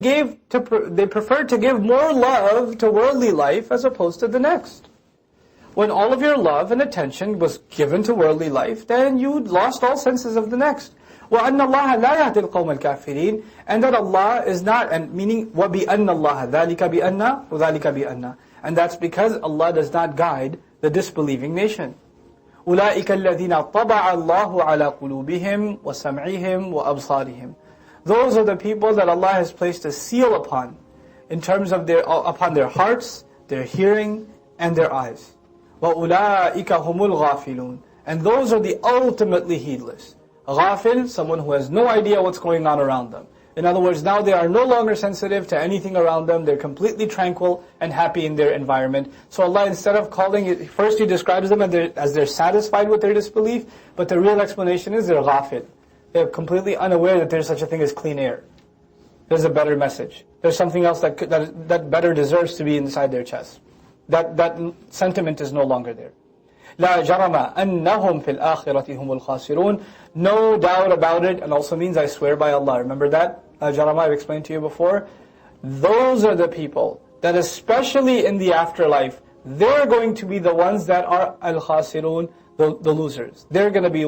they preferred to give more love to worldly life as opposed to the next. When all of your love and attention was given to worldly life, then you lost all senses of the next. وَأَنَّ اللَّهَ لَا يَهْدِي الْقَوْمَ الْكَافِرِينَ, and that Allah is not, and meaning وَبِأَنَّ اللَّهَ ذَلِكَ بِأَنَّ وَذَلِكَ بِأَنَّ, and that's because Allah does not guide the disbelieving nation. أُولَٰئِكَ الَّذِينَ طَبَعَ اللَّهُ عَلَى قُلُوبِهِمْ وَسَمْعِهِمْ وَأَبْصَارِهِم. Those are the people that Allah has placed a seal upon, in terms of upon their hearts, their hearing, and their eyes. وَأُولَٰئِكَ هُمُ الْغَافِلُونَ, and those are the ultimately heedless. Ghafil, someone who has no idea what's going on around them. In other words, now they are no longer sensitive to anything around them. They're completely tranquil and happy in their environment. So Allah, instead of calling it, first He describes them as they're satisfied with their disbelief, but the real explanation is they're ghafil. They're completely unaware that there's such a thing as clean air. There's a better message. There's something else that better deserves to be inside their chest. That sentiment is no longer there. لا جرم أنهم في الآخرة هم الخاسرون. No doubt about it, and also means I swear by Allah. Remember that? La jarama, I've explained to you before. Those are the people that, especially in the afterlife, they're going to be the ones that are al-khasirun, the losers. They're going to be